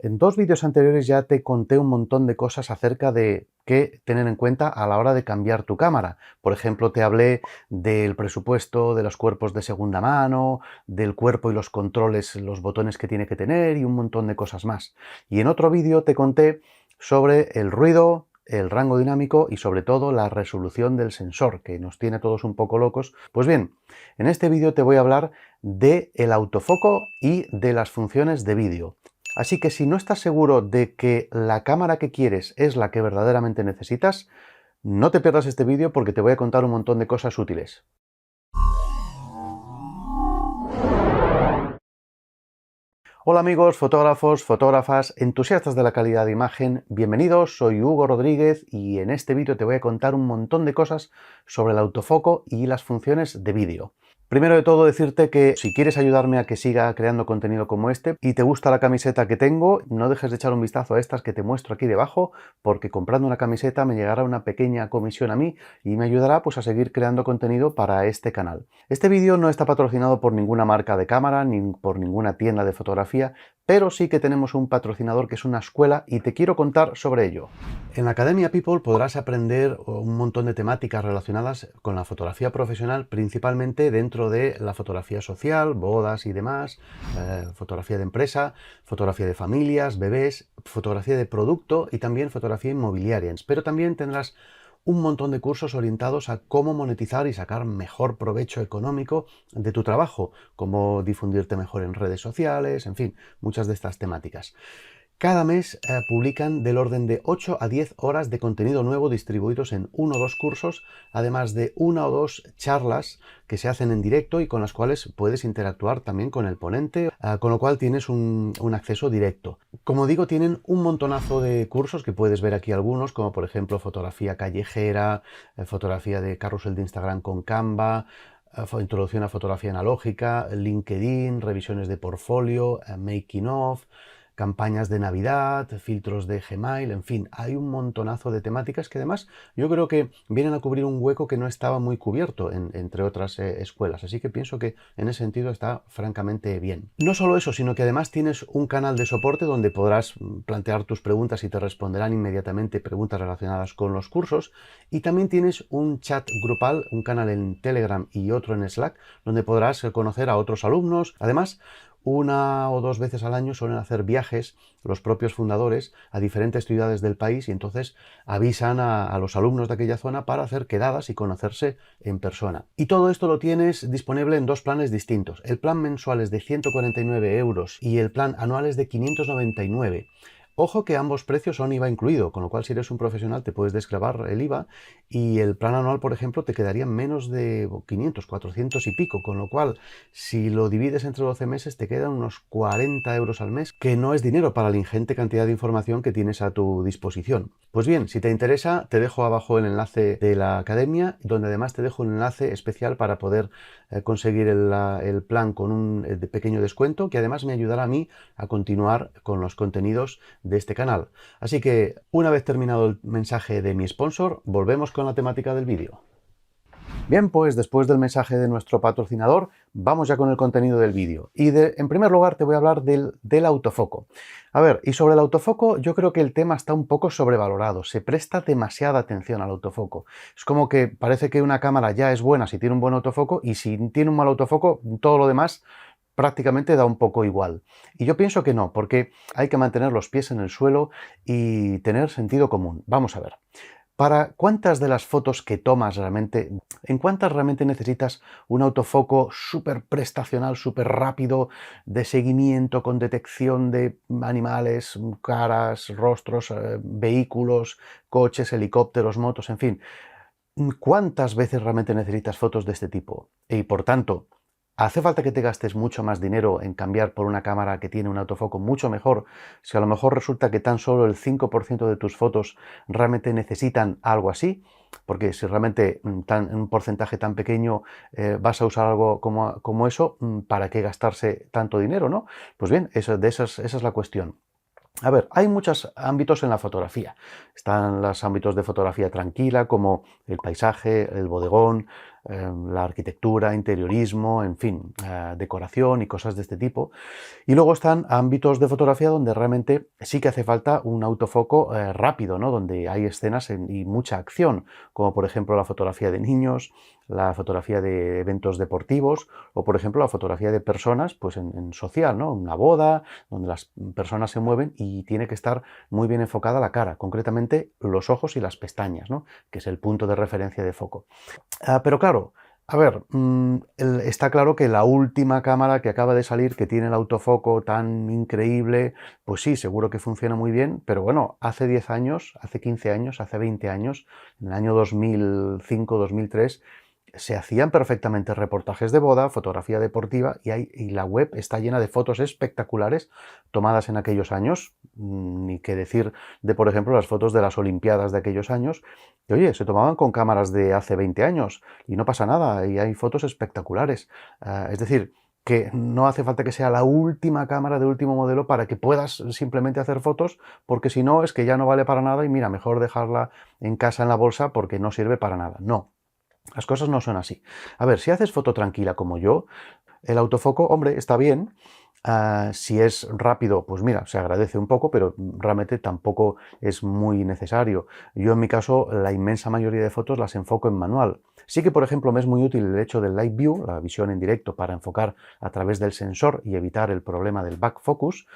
En dos vídeos anteriores ya te conté un montón de cosas acerca de qué tener en cuenta a la hora de cambiar tu cámara. Por ejemplo, te hablé del presupuesto, de los cuerpos de segunda mano, del cuerpo y los controles, los botones que tiene que tener y un montón de cosas más. Y en otro vídeo te conté sobre el ruido, el rango dinámico y sobre todo la resolución del sensor, que nos tiene todos un poco locos. Pues bien, en este vídeo te voy a hablar del autofoco y de las funciones de vídeo. Así que si no estás seguro de que la cámara que quieres es la que verdaderamente necesitas, no te pierdas este vídeo porque te voy a contar un montón de cosas útiles. Hola amigos, fotógrafos, fotógrafas, entusiastas de la calidad de imagen, bienvenidos, soy Hugo Rodríguez y en este vídeo te voy a contar un montón de cosas sobre el autofoco y las funciones de vídeo. Primero de todo decirte que si quieres ayudarme a que siga creando contenido como este y te gusta la camiseta que tengo, no dejes de echar un vistazo a estas que te muestro aquí debajo, porque comprando una camiseta me llegará una pequeña comisión a mí y me ayudará pues a seguir creando contenido para este canal. Este vídeo no está patrocinado por ninguna marca de cámara ni por ninguna tienda de fotografía, pero sí que tenemos un patrocinador que es una escuela y te quiero contar sobre ello. En la Academia People podrás aprender un montón de temáticas relacionadas con la fotografía profesional, principalmente dentro de la fotografía social, bodas y demás, fotografía de empresa, fotografía de familias, bebés, fotografía de producto y también fotografía inmobiliaria. Pero también tendrás un montón de cursos orientados a cómo monetizar y sacar mejor provecho económico de tu trabajo, cómo difundirte mejor en redes sociales, en fin, muchas de estas temáticas. Cada mes publican del orden de 8 a 10 horas de contenido nuevo distribuidos en 1 o 2 cursos, además de 1 o 2 charlas que se hacen en directo y con las cuales puedes interactuar también con el ponente, con lo cual tienes un acceso directo. Como digo, tienen un montonazo de cursos que puedes ver aquí algunos, como por ejemplo fotografía callejera, fotografía de carrusel de Instagram con Canva, introducción a fotografía analógica, LinkedIn, revisiones de portfolio, making of, campañas de Navidad, filtros de Gmail, en fin, hay un montonazo de temáticas que además yo creo que vienen a cubrir un hueco que no estaba muy cubierto entre otras escuelas, así que pienso que en ese sentido está francamente bien. No solo eso, sino que además tienes un canal de soporte donde podrás plantear tus preguntas y te responderán inmediatamente preguntas relacionadas con los cursos, y también tienes un chat grupal, un canal en Telegram y otro en Slack, donde podrás conocer a otros alumnos. Además, 1 o 2 veces al año suelen hacer viajes los propios fundadores a diferentes ciudades del país y entonces avisan a los alumnos de aquella zona para hacer quedadas y conocerse en persona. Y todo esto lo tienes disponible en 2 planes distintos. El plan mensual es de 149 euros y el plan anual es de 599. Ojo que ambos precios son IVA incluido, con lo cual si eres un profesional te puedes desclavar el IVA y el plan anual, por ejemplo, te quedaría menos de 500, 400 y pico, con lo cual si lo divides entre 12 meses te quedan unos 40 euros al mes, que no es dinero para la ingente cantidad de información que tienes a tu disposición. Pues bien, si te interesa, te dejo abajo el enlace de la academia, donde además te dejo un enlace especial para poder conseguir el plan con un pequeño descuento, que además me ayudará a mí a continuar con los contenidos de este canal. Así que una vez terminado el mensaje de mi sponsor, volvemos con la temática del vídeo. Bien, pues después del mensaje de nuestro patrocinador, vamos ya con el contenido del vídeo. Y en primer lugar te voy a hablar del autofoco. A ver, y sobre el autofoco yo creo que el tema está un poco sobrevalorado, se presta demasiada atención al autofoco. Es como que parece que una cámara ya es buena si tiene un buen autofoco y si tiene un mal autofoco, todo lo demás prácticamente da un poco igual. Y yo pienso que no, porque hay que mantener los pies en el suelo y tener sentido común. Vamos a ver. ¿Para cuántas de las fotos que tomas realmente, en cuántas realmente necesitas un autofoco súper prestacional, súper rápido, de seguimiento, con detección de animales, caras, rostros, vehículos, coches, helicópteros, motos, en fin? ¿Cuántas veces realmente necesitas fotos de este tipo? Y por tanto, ¿hace falta que te gastes mucho más dinero en cambiar por una cámara que tiene un autofoco mucho mejor si a lo mejor resulta que tan solo el 5% de tus fotos realmente necesitan algo así? Porque si realmente en un porcentaje tan pequeño vas a usar algo como eso, ¿para qué gastarse tanto dinero, no? Pues bien, esa es la cuestión. A ver, hay muchos ámbitos en la fotografía. Están los ámbitos de fotografía tranquila, como el paisaje, el bodegón, la arquitectura, interiorismo, en fin, decoración y cosas de este tipo. Y luego están ámbitos de fotografía donde realmente sí que hace falta un autofoco rápido, ¿no? Donde hay escenas y mucha acción, como por ejemplo la fotografía de niños, la fotografía de eventos deportivos o por ejemplo la fotografía de personas pues en social, ¿no? Una boda donde las personas se mueven y tiene que estar muy bien enfocada la cara, concretamente los ojos y las pestañas, ¿no? Que es el punto de referencia de foco. Pero claro, a ver, está claro que la última cámara que acaba de salir, que tiene el autofoco tan increíble, pues sí, seguro que funciona muy bien, pero bueno, hace 10 años, hace 15 años, hace 20 años, en el año 2005, 2003, se hacían perfectamente reportajes de boda, fotografía deportiva y la web está llena de fotos espectaculares tomadas en aquellos años, ni qué decir de, por ejemplo, las fotos de las Olimpiadas de aquellos años, que oye, se tomaban con cámaras de hace 20 años y no pasa nada, y hay fotos espectaculares. Es decir, que no hace falta que sea la última cámara de último modelo para que puedas simplemente hacer fotos, porque si no es que ya no vale para nada y mira, mejor dejarla en casa en la bolsa porque no sirve para nada. No. Las cosas no son así. A ver, si haces foto tranquila como yo, el autofoco, hombre, está bien. Si es rápido, pues mira, se agradece un poco, pero realmente tampoco es muy necesario. Yo en mi caso, la inmensa mayoría de fotos las enfoco en manual. Sí que, por ejemplo, me es muy útil el hecho del Live View, la visión en directo, para enfocar a través del sensor y evitar el problema del back focus.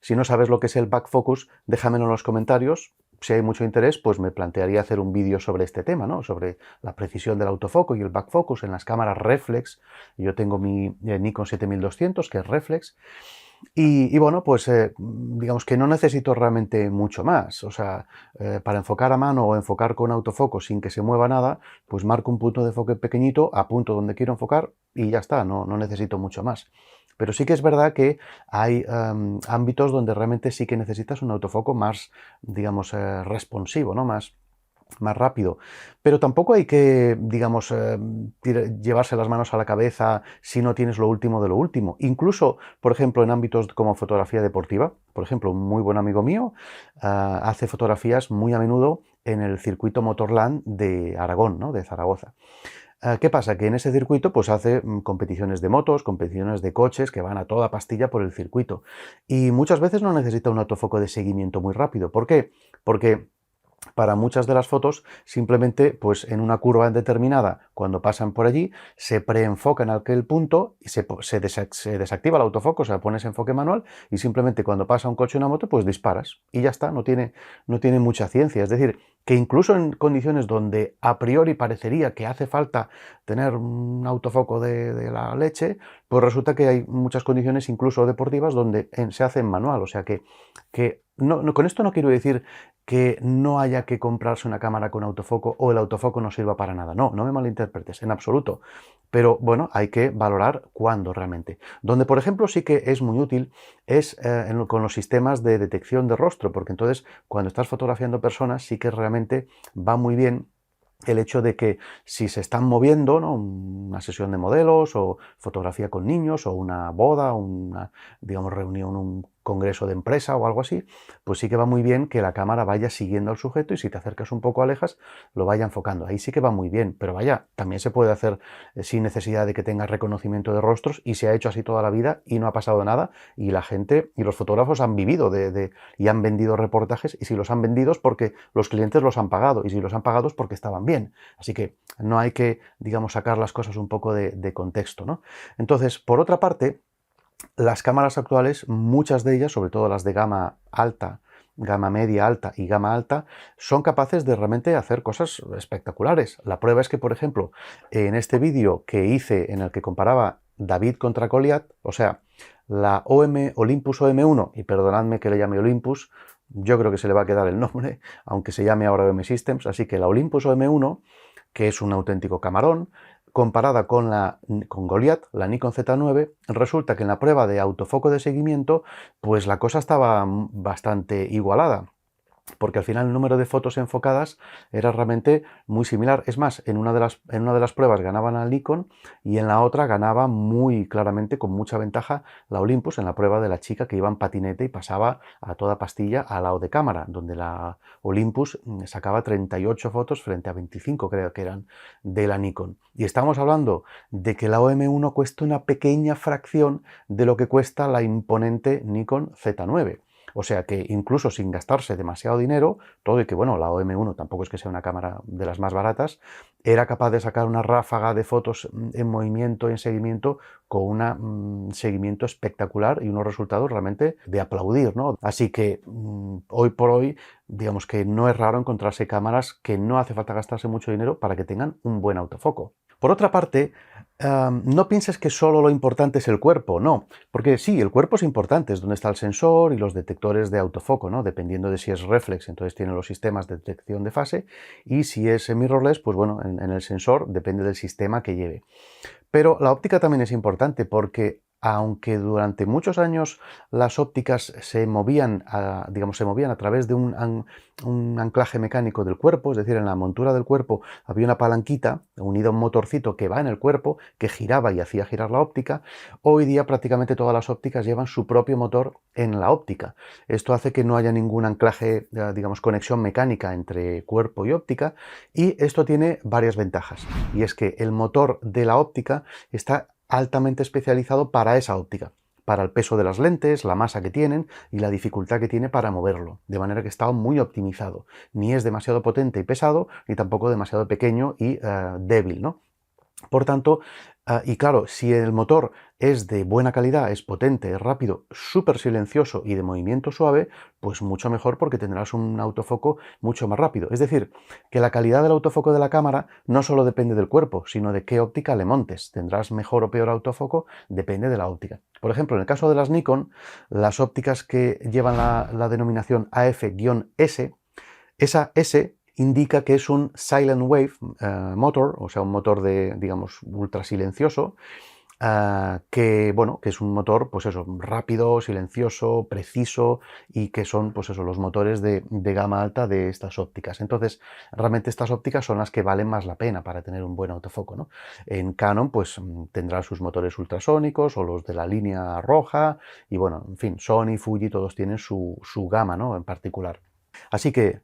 Si no sabes lo que es el back focus, déjamelo en los comentarios. Si hay mucho interés, pues me plantearía hacer un vídeo sobre este tema, ¿no? Sobre la precisión del autofoco y el back focus en las cámaras reflex. Yo tengo mi Nikon 7200, que es reflex, y bueno, pues digamos que no necesito realmente mucho más. O sea, para enfocar a mano o enfocar con autofoco sin que se mueva nada, pues marco un punto de enfoque pequeñito, apunto donde quiero enfocar y ya está, no necesito mucho más. Pero sí que es verdad que hay ámbitos donde realmente sí que necesitas un autofoco más, digamos, responsivo, ¿no? Más rápido. Pero tampoco hay que, digamos, llevarse las manos a la cabeza si no tienes lo último de lo último. Incluso, por ejemplo, en ámbitos como fotografía deportiva, por ejemplo, un muy buen amigo mío hace fotografías muy a menudo en el circuito Motorland de Aragón, ¿no? De Zaragoza. ¿Qué pasa? Que en ese circuito pues hace competiciones de motos, competiciones de coches que van a toda pastilla por el circuito. Y muchas veces no necesita un autofoco de seguimiento muy rápido. ¿Por qué? Porque para muchas de las fotos, simplemente pues en una curva determinada, cuando pasan por allí, se preenfoca en aquel punto y se desactiva el autofoco, o sea, pones enfoque manual y simplemente cuando pasa un coche o una moto, pues disparas y ya está, no tiene mucha ciencia. Es decir, que incluso en condiciones donde a priori parecería que hace falta tener un autofoco de la leche, pues resulta que hay muchas condiciones, incluso deportivas, donde se hace en manual. O sea que con esto no quiero decir que no haya que comprarse una cámara con autofoco o el autofoco no sirva para nada. No me malinterpretes, en absoluto. Pero bueno, hay que valorar cuándo realmente. Donde, por ejemplo, sí que es muy útil es con los sistemas de detección de rostro, porque entonces cuando estás fotografiando personas sí que realmente va muy bien el hecho de que si se están moviendo, ¿no? Una sesión de modelos o fotografía con niños o una boda, una, digamos, reunión, un congreso de empresa o algo así, pues sí que va muy bien que la cámara vaya siguiendo al sujeto y si te acercas un poco alejas, lo vaya enfocando. Ahí sí que va muy bien, pero vaya, también se puede hacer sin necesidad de que tengas reconocimiento de rostros y se ha hecho así toda la vida y no ha pasado nada y la gente y los fotógrafos han vivido y han vendido reportajes y si los han vendido es porque los clientes los han pagado y si los han pagado es porque estaban bien. Así que no hay que, digamos, sacar las cosas un poco de contexto, ¿no? Entonces, por otra parte, las cámaras actuales, muchas de ellas, sobre todo las de gama alta, gama media alta y gama alta, son capaces de realmente hacer cosas espectaculares. La prueba es que, por ejemplo, en este vídeo que hice en el que comparaba David contra Goliath, o sea, la Olympus OM1, y perdonadme que le llame Olympus, yo creo que se le va a quedar el nombre, aunque se llame ahora OM Systems, así que la Olympus OM1, que es un auténtico camarón, comparada con Goliath, la Nikon Z9, resulta que en la prueba de autofoco de seguimiento, pues la cosa estaba bastante igualada. porque al final el número de fotos enfocadas era realmente muy similar. Es más, en una de las pruebas ganaban al Nikon y en la otra ganaba muy claramente, con mucha ventaja, la Olympus, en la prueba de la chica que iba en patinete y pasaba a toda pastilla al lado de cámara, donde la Olympus sacaba 38 fotos frente a 25, creo que eran, de la Nikon. Y estamos hablando de que la OM1 cuesta una pequeña fracción de lo que cuesta la imponente Nikon Z9. O sea que incluso sin gastarse demasiado dinero, todo y que bueno, la OM1 tampoco es que sea una cámara de las más baratas, era capaz de sacar una ráfaga de fotos en movimiento, en seguimiento, con un seguimiento espectacular y unos resultados realmente de aplaudir, ¿no? Así que hoy por hoy, digamos que no es raro encontrarse cámaras que no hace falta gastarse mucho dinero para que tengan un buen autofoco. Por otra parte, no pienses que solo lo importante es el cuerpo, no, porque sí, el cuerpo es importante, es donde está el sensor y los detectores de autofoco, ¿no? Dependiendo de si es reflex, entonces tiene los sistemas de detección de fase, y si es mirrorless, pues bueno, en el sensor depende del sistema que lleve. Pero la óptica también es importante porque aunque durante muchos años las ópticas se movían, digamos, se movían a través de un anclaje mecánico del cuerpo, es decir, en la montura del cuerpo había una palanquita unida a un motorcito que va en el cuerpo, que giraba y hacía girar la óptica, hoy día prácticamente todas las ópticas llevan su propio motor en la óptica. Esto hace que no haya ningún anclaje, digamos, conexión mecánica entre cuerpo y óptica, y esto tiene varias ventajas. Y es que el motor de la óptica está altamente especializado para esa óptica, para el peso de las lentes, la masa que tienen y la dificultad que tiene para moverlo, de manera que está muy optimizado. Ni es demasiado potente y pesado, ni tampoco demasiado pequeño y débil, ¿no? Por tanto, y claro, si el motor es de buena calidad, es potente, es rápido, súper silencioso y de movimiento suave, pues mucho mejor porque tendrás un autofoco mucho más rápido. Es decir, que la calidad del autofoco de la cámara no solo depende del cuerpo, sino de qué óptica le montes. Tendrás mejor o peor autofoco, depende de la óptica. Por ejemplo, en el caso de las Nikon, las ópticas que llevan la denominación AF-S, esa S indica que es un silent wave motor, o sea, un motor de, digamos, ultra silencioso, que, bueno, que es un motor, pues eso, rápido, silencioso, preciso y que son, pues eso, los motores de gama alta de estas ópticas. Entonces, realmente estas ópticas son las que valen más la pena para tener un buen autofoco, ¿no? En Canon, pues tendrán sus motores ultrasónicos o los de la línea roja y, bueno, en fin, Sony, Fuji, todos tienen su gama, ¿no? En particular. Así que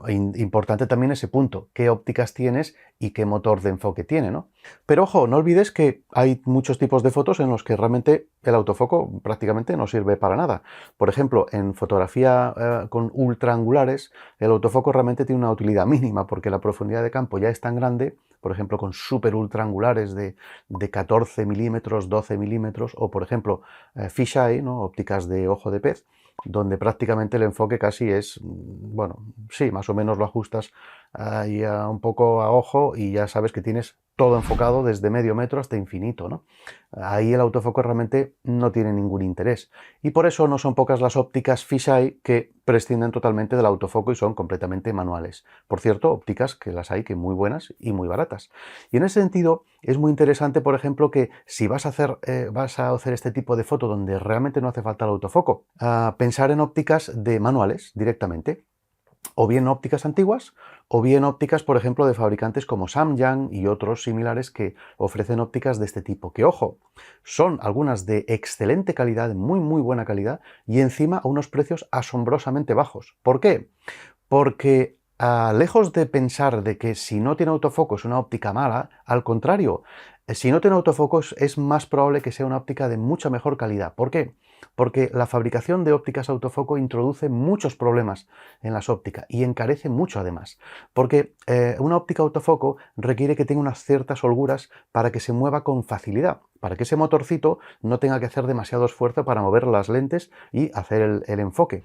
importante también ese punto, qué ópticas tienes y qué motor de enfoque tiene, ¿no? Pero ojo, no olvides que hay muchos tipos de fotos en los que realmente el autofoco prácticamente no sirve para nada. Por ejemplo, en fotografía con ultraangulares, el autofoco realmente tiene una utilidad mínima porque la profundidad de campo ya es tan grande, por ejemplo, con super ultraangulares de 14 milímetros, 12 milímetros, o por ejemplo, fisheye, ¿no? Ópticas de ojo de pez, donde prácticamente el enfoque casi es, bueno, sí, más o menos lo ajustas ahí un poco a ojo y ya sabes que tienes todo enfocado desde medio metro hasta infinito, ¿no? Ahí el autofoco realmente no tiene ningún interés. Y por eso no son pocas las ópticas fisheye que prescinden totalmente del autofoco y son completamente manuales. Por cierto, ópticas que las hay que muy buenas y muy baratas. Y en ese sentido es muy interesante, por ejemplo, que si vas a hacer este tipo de foto donde realmente no hace falta el autofoco, pensar en ópticas de manuales directamente. O bien ópticas antiguas, o bien ópticas, por ejemplo, de fabricantes como Samyang y otros similares que ofrecen ópticas de este tipo, que ojo, son algunas de excelente calidad, de muy muy buena calidad, y encima a unos precios asombrosamente bajos. ¿Por qué? Porque lejos de pensar de que si no tiene autofoco es una óptica mala, al contrario, si no tiene autofocos es más probable que sea una óptica de mucha mejor calidad. ¿Por qué? Porque la fabricación de ópticas autofoco introduce muchos problemas en las ópticas y encarece mucho además. Porque una óptica autofoco requiere que tenga unas ciertas holguras para que se mueva con facilidad, para que ese motorcito no tenga que hacer demasiado esfuerzo para mover las lentes y hacer el enfoque.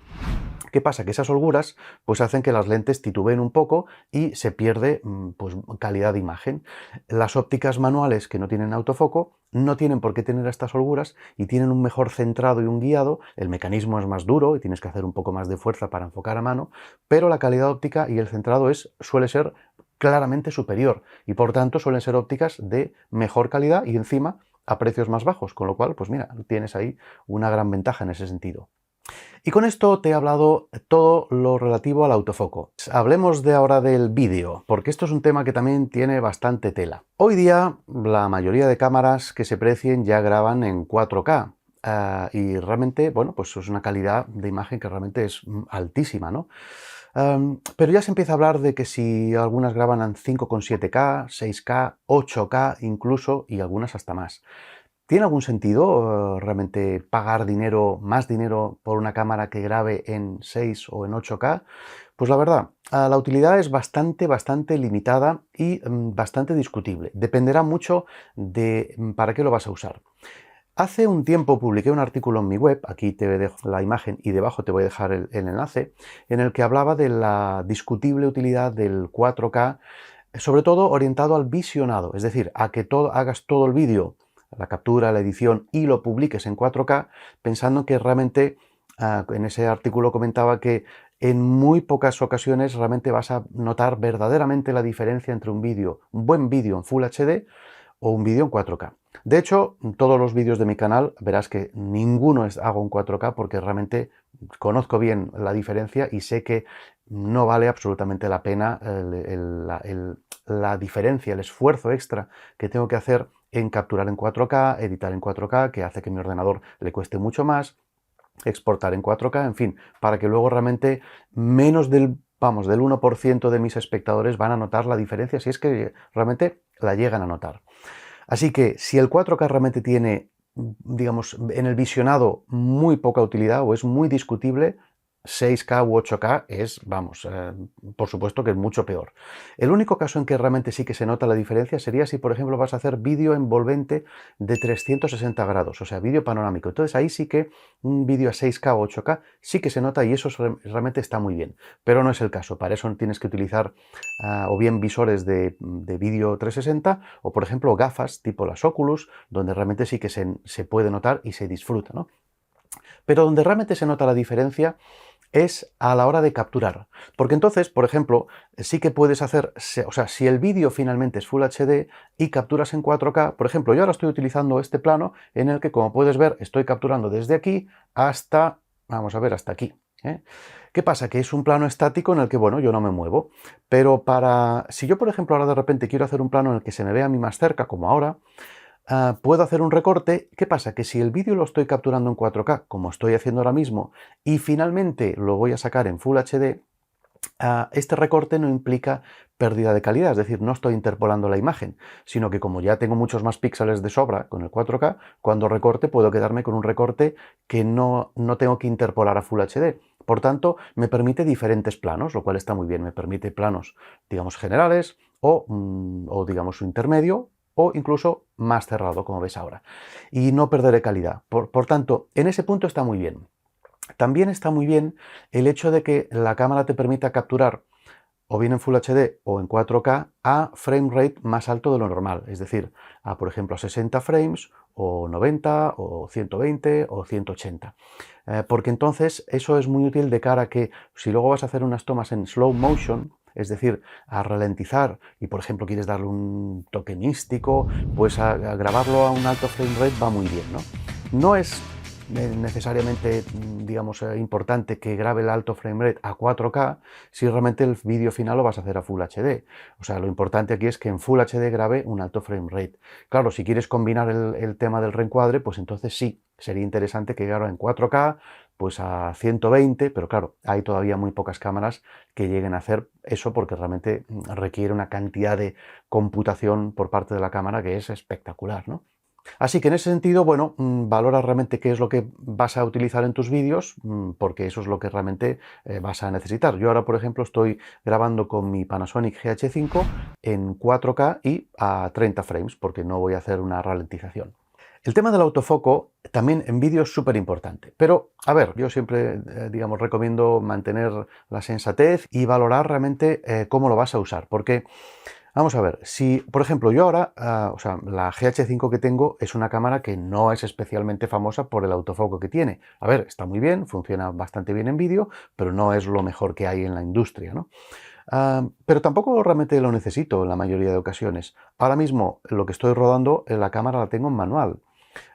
¿Qué pasa? Que esas holguras pues hacen que las lentes titubeen un poco y se pierde pues, calidad de imagen. Las ópticas manuales que no tienen autofoco no tienen por qué tener estas holguras y tienen un mejor centrado y un guiado. El mecanismo es más duro y tienes que hacer un poco más de fuerza para enfocar a mano, pero la calidad óptica y el centrado suele ser claramente superior y por tanto suelen ser ópticas de mejor calidad y encima a precios más bajos, con lo cual, pues mira, tienes ahí una gran ventaja en ese sentido. Y con esto te he hablado todo lo relativo al autofoco. Hablemos de ahora del vídeo, porque esto es un tema que también tiene bastante tela. Hoy día la mayoría de cámaras que se precien ya graban en 4K. Y realmente, bueno, pues es una calidad de imagen que realmente es altísima, ¿no? Pero ya se empieza a hablar de que si algunas graban en 5,7K, 6K, 8K incluso, y algunas hasta más. ¿Tiene algún sentido realmente pagar dinero, más dinero por una cámara que grabe en 6 o en 8K? Pues la verdad, la utilidad es bastante limitada y bastante discutible. Dependerá mucho de para qué lo vas a usar. Hace un tiempo publiqué un artículo en mi web, aquí te dejo la imagen y debajo te voy a dejar el enlace, en el que hablaba de la discutible utilidad del 4K, sobre todo orientado al visionado, es decir, a que hagas todo el vídeo, la captura, la edición y lo publiques en 4K, pensando que realmente, en ese artículo comentaba que en muy pocas ocasiones realmente vas a notar verdaderamente la diferencia entre un vídeo, un buen vídeo en Full HD o un vídeo en 4K. De hecho, todos los vídeos de mi canal verás que ninguno hago en 4K porque realmente conozco bien la diferencia y sé que no vale absolutamente la pena la diferencia, el esfuerzo extra que tengo que hacer en capturar en 4K, editar en 4K, que hace que mi ordenador le cueste mucho más, exportar en 4K, en fin, para que luego realmente menos del 1% de mis espectadores van a notar la diferencia, si es que realmente la llegan a notar. Así que si el 4K realmente tiene, digamos, en el visionado muy poca utilidad o es muy discutible, 6K u 8K es, vamos, por supuesto que es mucho peor. El único caso en que realmente sí que se nota la diferencia sería si, por ejemplo, vas a hacer vídeo envolvente de 360 grados, o sea, vídeo panorámico. Entonces ahí sí que un vídeo a 6K o 8K sí que se nota y eso realmente está muy bien. Pero no es el caso. Para eso tienes que utilizar o bien visores de vídeo 360 o, por ejemplo, gafas tipo las Oculus, donde realmente sí que se puede notar y se disfruta, ¿no? Pero donde realmente se nota la diferencia es a la hora de capturar. Porque entonces, por ejemplo, sí que puedes hacer, o sea, si el vídeo finalmente es Full HD y capturas en 4K, por ejemplo, yo ahora estoy utilizando este plano en el que, como puedes ver, estoy capturando desde aquí hasta, vamos a ver, hasta aquí. ¿Qué pasa? Que es un plano estático en el que, bueno, yo no me muevo. Pero si yo, por ejemplo, ahora de repente quiero hacer un plano en el que se me vea a mí más cerca, como ahora, puedo hacer un recorte. ¿Qué pasa? Que si el vídeo lo estoy capturando en 4K, como estoy haciendo ahora mismo, y finalmente lo voy a sacar en Full HD, este recorte no implica pérdida de calidad, es decir, no estoy interpolando la imagen, sino que como ya tengo muchos más píxeles de sobra con el 4K, cuando recorte puedo quedarme con un recorte que no tengo que interpolar a Full HD. Por tanto, me permite diferentes planos, lo cual está muy bien. Me permite planos, digamos, generales o digamos, intermedio, o incluso más cerrado, como ves ahora. Y no perderé calidad. Por tanto, en ese punto está muy bien. También está muy bien el hecho de que la cámara te permita capturar o bien en Full HD o en 4K a frame rate más alto de lo normal, es decir, por ejemplo a 60 frames o 90 o 120 o 180. Porque entonces eso es muy útil de cara a que si luego vas a hacer unas tomas en slow motion, es decir, a ralentizar y por ejemplo quieres darle un toque místico, pues a grabarlo a un alto frame rate va muy bien, ¿no? No es necesariamente, digamos, importante que grabe el alto frame rate a 4K si realmente el vídeo final lo vas a hacer a Full HD. O sea, lo importante aquí es que en Full HD grabe un alto frame rate. Claro, si quieres combinar el tema del reencuadre, pues entonces sí, sería interesante que grabe en 4K, pues a 120, pero claro, hay todavía muy pocas cámaras que lleguen a hacer eso porque realmente requiere una cantidad de computación por parte de la cámara que es espectacular, ¿no? Así que en ese sentido, bueno, valora realmente qué es lo que vas a utilizar en tus vídeos, porque eso es lo que realmente vas a necesitar. Yo ahora, por ejemplo, estoy grabando con mi Panasonic GH5 en 4K y a 30 frames, porque no voy a hacer una ralentización. El tema del autofoco también en vídeo es súper importante, pero a ver, yo siempre, digamos, recomiendo mantener la sensatez y valorar realmente cómo lo vas a usar, porque vamos a ver, si por ejemplo yo ahora, o sea, la GH5 que tengo es una cámara que no es especialmente famosa por el autofoco que tiene. A ver, está muy bien, funciona bastante bien en vídeo, pero no es lo mejor que hay en la industria, ¿no? Pero tampoco realmente lo necesito en la mayoría de ocasiones. Ahora mismo lo que estoy rodando en la cámara la tengo en manual.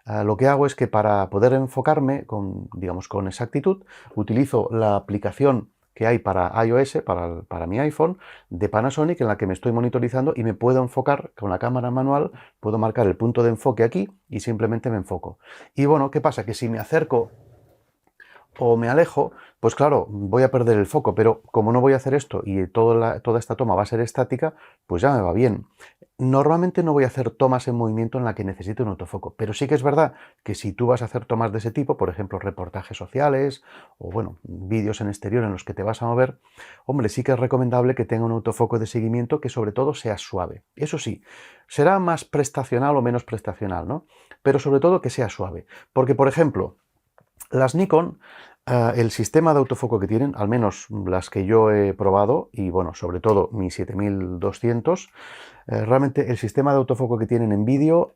Lo que hago es que para poder enfocarme digamos, con exactitud, utilizo la aplicación que hay para iOS, para mi iPhone, de Panasonic, en la que me estoy monitorizando y me puedo enfocar con la cámara manual, puedo marcar el punto de enfoque aquí y simplemente me enfoco. Y bueno, ¿qué pasa? Que si me acerco o me alejo, pues claro, voy a perder el foco, pero como no voy a hacer esto y toda esta toma va a ser estática, pues ya me va bien. Normalmente no voy a hacer tomas en movimiento en la que necesite un autofoco, pero sí que es verdad que si tú vas a hacer tomas de ese tipo, por ejemplo, reportajes sociales o bueno, vídeos en exterior en los que te vas a mover, hombre, sí que es recomendable que tenga un autofoco de seguimiento que sobre todo sea suave. Eso sí, será más prestacional o menos prestacional, ¿no? Pero sobre todo que sea suave, porque por ejemplo, las Nikon, el sistema de autofoco que tienen, al menos las que yo he probado, y bueno, sobre todo mi 7200, realmente el sistema de autofoco que tienen en vídeo,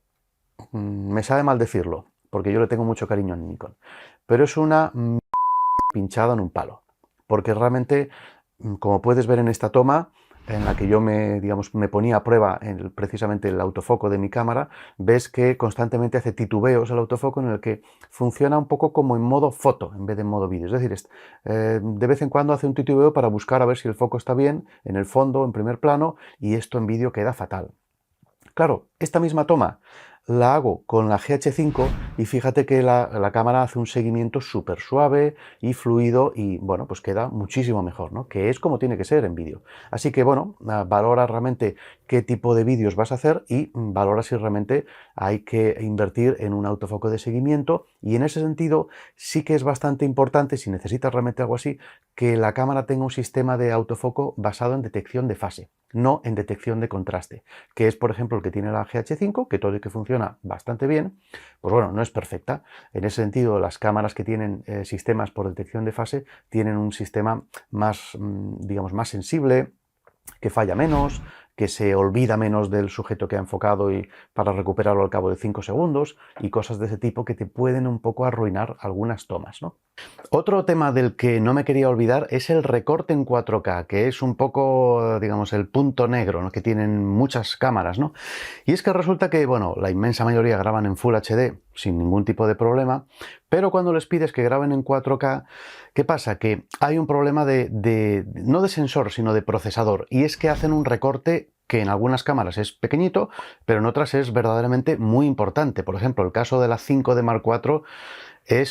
me sabe mal decirlo, porque yo le tengo mucho cariño a Nikon, pero es una pinchada en un palo, porque realmente, como puedes ver en esta toma, en la que yo digamos, me ponía a prueba precisamente el autofoco de mi cámara, ves que constantemente hace titubeos el autofoco en el que funciona un poco como en modo foto en vez de en modo vídeo. Es decir, de vez en cuando hace un titubeo para buscar a ver si el foco está bien en el fondo, en primer plano, y esto en vídeo queda fatal. Claro, esta misma toma la hago con la GH5 y fíjate que la cámara hace un seguimiento súper suave y fluido y bueno, pues queda muchísimo mejor, ¿no? Que es como tiene que ser en vídeo. Así que bueno, valora realmente qué tipo de vídeos vas a hacer y valora si realmente hay que invertir en un autofoco de seguimiento, y en ese sentido sí que es bastante importante, si necesitas realmente algo así, que la cámara tenga un sistema de autofoco basado en detección de fase, no en detección de contraste, que es por ejemplo el que tiene la GH5, que todo y que funciona bastante bien, pues bueno, no es perfecta. En ese sentido, las cámaras que tienen sistemas por detección de fase tienen un sistema más, digamos, más sensible, que falla menos, que se olvida menos del sujeto que ha enfocado y para recuperarlo al cabo de 5 segundos y cosas de ese tipo que te pueden un poco arruinar algunas tomas, ¿no? Otro tema del que no me quería olvidar es el recorte en 4K, que es un poco, digamos, el punto negro, ¿no?, que tienen muchas cámaras, ¿no? Y es que resulta que, bueno, la inmensa mayoría graban en Full HD sin ningún tipo de problema, pero cuando les pides que graben en 4K, ¿qué pasa? Que hay un problema no de sensor, sino de procesador, y es que hacen un recorte que en algunas cámaras es pequeñito, pero en otras es verdaderamente muy importante. Por ejemplo, el caso de la 5D Mark IV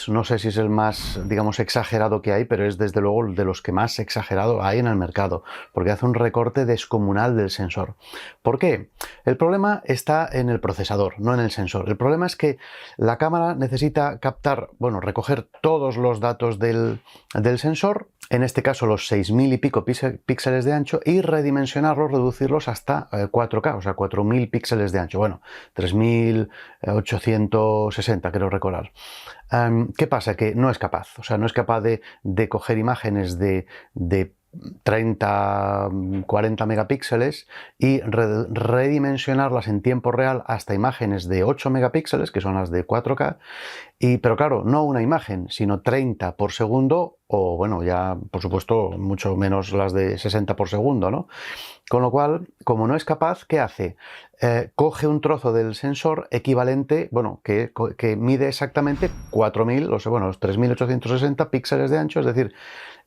no sé si es el más, digamos, exagerado que hay, pero es desde luego de los que más exagerado hay en el mercado, porque hace un recorte descomunal del sensor. ¿Por qué? El problema está en el procesador, no en el sensor. El problema es que la cámara necesita captar, bueno, recoger todos los datos del sensor, en este caso los 6000 y pico píxeles de ancho, y redimensionarlos, reducirlos hasta 4K, o sea, 4000 píxeles de ancho. Bueno, 3860, creo recordar. ¿Qué pasa? Que no es capaz, o sea, no es capaz de coger imágenes de 30, 40 megapíxeles y redimensionarlas en tiempo real hasta imágenes de 8 megapíxeles, que son las de 4K, pero claro, no una imagen, sino 30 por segundo, o bueno, ya por supuesto mucho menos las de 60 por segundo, ¿no? Con lo cual, como no es capaz, ¿qué hace? Coge un trozo del sensor equivalente, bueno, que mide exactamente 4000, los 3860 píxeles de ancho, es decir,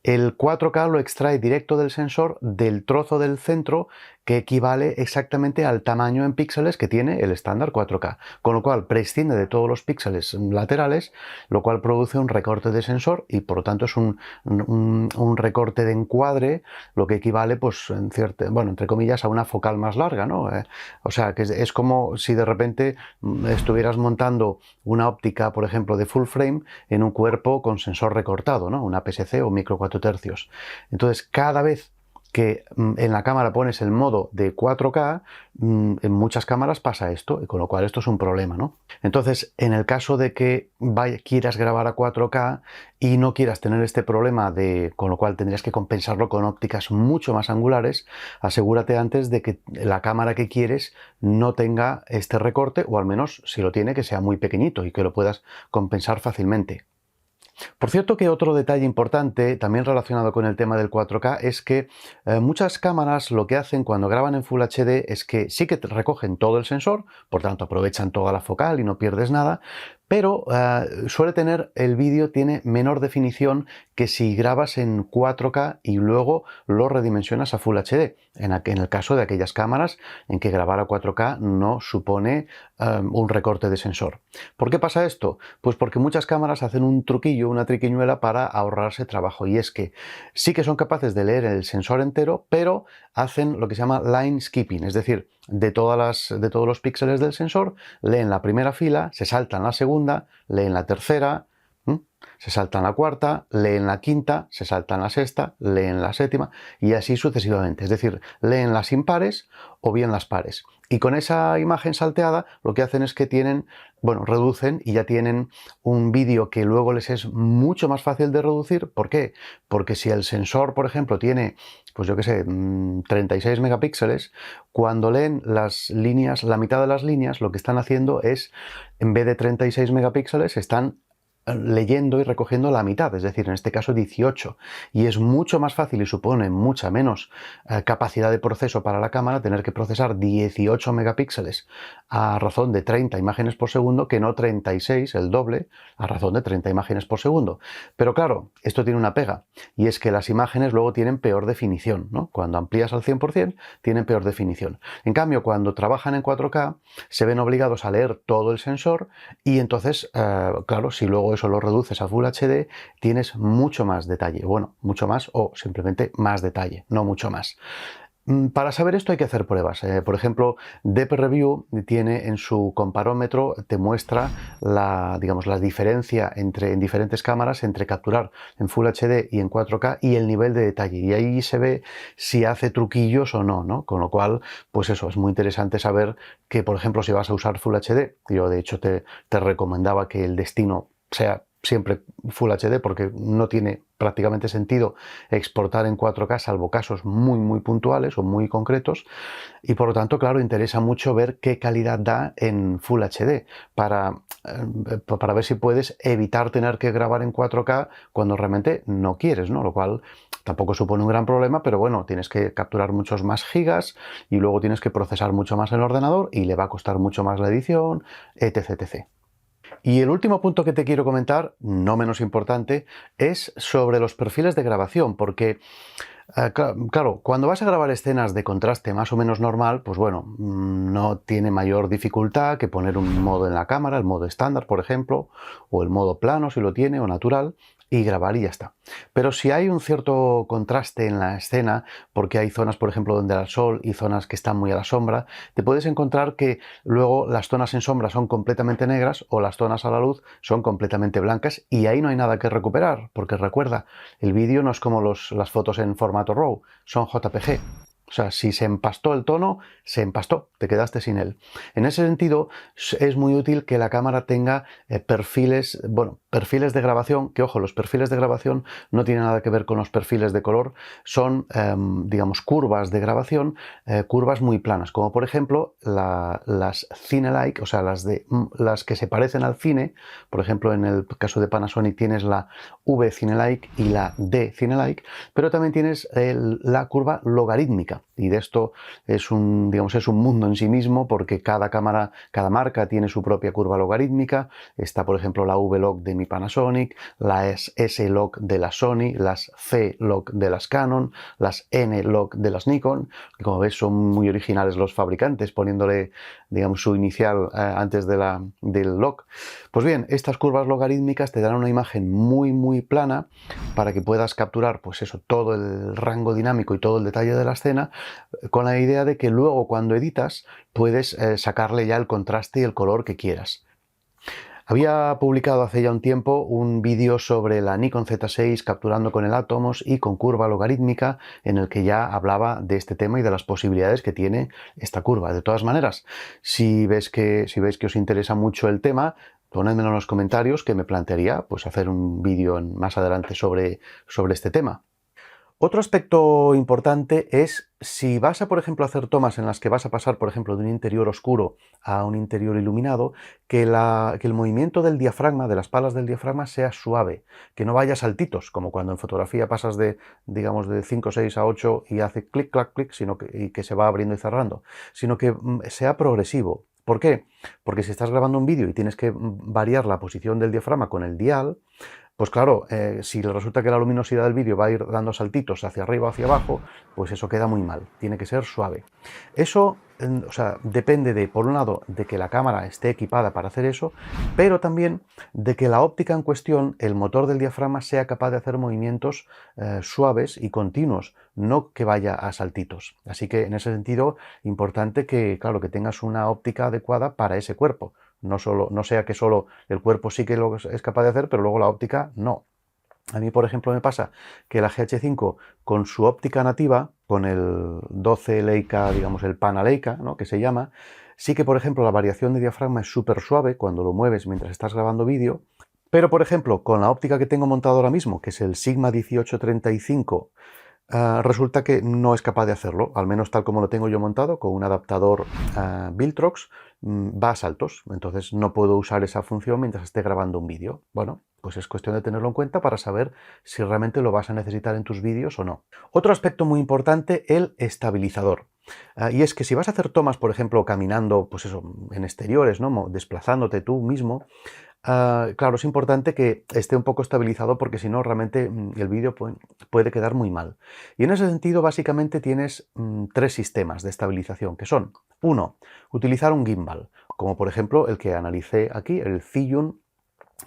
el 4K lo extrae directo del sensor, del trozo del centro, que equivale exactamente al tamaño en píxeles que tiene el estándar 4K. Con lo cual prescinde de todos los píxeles laterales, lo cual produce un recorte de sensor y por lo tanto es un recorte de encuadre, lo que equivale, pues, entre comillas, a una focal más larga, ¿no? O sea, que es como si de repente estuvieras montando una óptica, por ejemplo, de full frame en un cuerpo con sensor recortado, ¿no? Una APS-C o micro 4 tercios. Entonces, cada vez que en la cámara pones el modo de 4K, en muchas cámaras pasa esto, y con lo cual esto es un problema, ¿no? Entonces, en el caso de que quieras grabar a 4K y no quieras tener este problema, con lo cual tendrías que compensarlo con ópticas mucho más angulares, asegúrate antes de que la cámara que quieres no tenga este recorte, o al menos si lo tiene, que sea muy pequeñito y que lo puedas compensar fácilmente. Por cierto que otro detalle importante, también relacionado con el tema del 4K, es que muchas cámaras lo que hacen cuando graban en Full HD es que sí que te recogen todo el sensor, por tanto aprovechan toda la focal y no pierdes nada, pero suele tener, el vídeo tiene menor definición que si grabas en 4K y luego lo redimensionas a Full HD, en el caso de aquellas cámaras en que grabar a 4K no supone un recorte de sensor. ¿Por qué pasa esto? Pues porque muchas cámaras hacen un truquillo, una triquiñuela para ahorrarse trabajo, y es que sí que son capaces de leer el sensor entero, pero hacen lo que se llama line skipping, es decir, de todos los píxeles del sensor, leen la primera fila, se saltan la segunda, leen la tercera, se saltan la cuarta, leen la quinta, se saltan la sexta, leen la séptima y así sucesivamente. Es decir, leen las impares o bien las pares. Y con esa imagen salteada lo que hacen es que reducen y ya tienen un vídeo que luego les es mucho más fácil de reducir. ¿Por qué? Porque si el sensor, por ejemplo, tiene, pues yo qué sé, 36 megapíxeles, cuando leen las líneas, la mitad de las líneas, lo que están haciendo es, en vez de 36 megapíxeles, están leyendo y recogiendo la mitad, es decir, en este caso 18, y es mucho más fácil y supone mucha menos capacidad de proceso para la cámara tener que procesar 18 megapíxeles a razón de 30 imágenes por segundo que no 36, el doble, a razón de 30 imágenes por segundo. Pero claro, esto tiene una pega, y es que las imágenes luego tienen peor definición, ¿no? Cuando amplías al 100% tienen peor definición. En cambio, cuando trabajan en 4K se ven obligados a leer todo el sensor y entonces, claro, si luego eso lo reduces a Full HD, tienes mucho más detalle. Bueno, mucho más o simplemente más detalle, no mucho más. Para saber esto hay que hacer pruebas. Por ejemplo, DP Review tiene en su comparómetro, te muestra la diferencia en diferentes cámaras entre capturar en Full HD y en 4K y el nivel de detalle. Y ahí se ve si hace truquillos o no, ¿no? Con lo cual, pues eso, es muy interesante saber que, por ejemplo, si vas a usar Full HD, yo de hecho te recomendaba que el destino sea siempre Full HD porque no tiene prácticamente sentido exportar en 4K salvo casos muy puntuales o muy concretos, y por lo tanto, claro, interesa mucho ver qué calidad da en Full HD para ver si puedes evitar tener que grabar en 4K cuando realmente no quieres, ¿no? Lo cual tampoco supone un gran problema, pero bueno, tienes que capturar muchos más gigas y luego tienes que procesar mucho más el ordenador y le va a costar mucho más la edición, etc. Y el último punto que te quiero comentar, no menos importante, es sobre los perfiles de grabación, porque claro, cuando vas a grabar escenas de contraste más o menos normal, pues bueno, no tiene mayor dificultad que poner un modo en la cámara, el modo estándar, por ejemplo, o el modo plano si lo tiene, o natural, y grabar y ya está. Pero si hay un cierto contraste en la escena, porque hay zonas, por ejemplo, donde da el sol y zonas que están muy a la sombra, te puedes encontrar que luego las zonas en sombra son completamente negras o las zonas a la luz son completamente blancas, y ahí no hay nada que recuperar, porque recuerda, el vídeo no es como las fotos en formato RAW, son JPG. O sea, si se empastó el tono, se empastó, te quedaste sin él. En ese sentido, es muy útil que la cámara tenga perfiles de grabación, que ojo, los perfiles de grabación no tienen nada que ver con los perfiles de color, son, curvas de grabación, curvas muy planas, como por ejemplo las Cine-like, o sea, las que se parecen al cine. Por ejemplo, en el caso de Panasonic tienes la V Cine-like y la D Cine-like, pero también tienes la curva logarítmica, y de esto es un mundo en sí mismo, porque cada marca tiene su propia curva logarítmica. Está, por ejemplo, la V-log de mi Panasonic, la S-log de la Sony, las C-log de las Canon, las N-log de las Nikon. Como ves, son muy originales los fabricantes poniéndole, su inicial antes del log. Pues bien, estas curvas logarítmicas te dan una imagen muy plana para que puedas capturar, pues eso, todo el rango dinámico y todo el detalle de la escena, con la idea de que luego cuando editas puedes sacarle ya el contraste y el color que quieras. Había publicado hace ya un tiempo un vídeo sobre la Nikon Z6 capturando con el Atomos y con curva logarítmica, en el que ya hablaba de este tema y de las posibilidades que tiene esta curva. De todas maneras, si veis que os interesa mucho el tema, ponedmelo en los comentarios, que me plantearía pues hacer un vídeo más adelante sobre este tema. Otro aspecto importante es si vas a, por ejemplo, hacer tomas en las que vas a pasar, por ejemplo, de un interior oscuro a un interior iluminado, que el movimiento del diafragma, de las palas del diafragma, sea suave, que no vaya a saltitos, como cuando en fotografía pasas de, digamos, de 5, 6 a 8 y hace clic, clac, clic, y que se va abriendo y cerrando, sino que sea progresivo. ¿Por qué? Porque si estás grabando un vídeo y tienes que variar la posición del diafragma con el dial, pues claro, si resulta que la luminosidad del vídeo va a ir dando saltitos hacia arriba o hacia abajo, pues eso queda muy mal, tiene que ser suave. Eso, o sea, depende de, por un lado, de que la cámara esté equipada para hacer eso, pero también de que la óptica en cuestión, el motor del diafragma, sea capaz de hacer movimientos suaves y continuos, no que vaya a saltitos. Así que en ese sentido, importante que, claro, que tengas una óptica adecuada para ese cuerpo. No sea que solo el cuerpo sí que lo es capaz de hacer, pero luego la óptica no. A mí, por ejemplo, me pasa que la GH5 con su óptica nativa, con el 12 Leica, digamos el Pana Leica, ¿no?, que se llama, sí que, por ejemplo, la variación de diafragma es súper suave cuando lo mueves mientras estás grabando vídeo, pero, por ejemplo, con la óptica que tengo montado ahora mismo, que es el Sigma 1835, resulta que no es capaz de hacerlo, al menos tal como lo tengo yo montado, con un adaptador Viltrox, va a saltos, entonces no puedo usar esa función mientras esté grabando un vídeo. Bueno, pues es cuestión de tenerlo en cuenta para saber si realmente lo vas a necesitar en tus vídeos o no. Otro aspecto muy importante, el estabilizador. Y es que si vas a hacer tomas, por ejemplo, caminando, pues eso, en exteriores, ¿no?, desplazándote tú mismo, claro, es importante que esté un poco estabilizado porque si no, realmente el vídeo puede quedar muy mal. Y en ese sentido, básicamente tienes tres sistemas de estabilización, que son, uno, utilizar un gimbal, como por ejemplo el que analicé aquí, el Zhiyun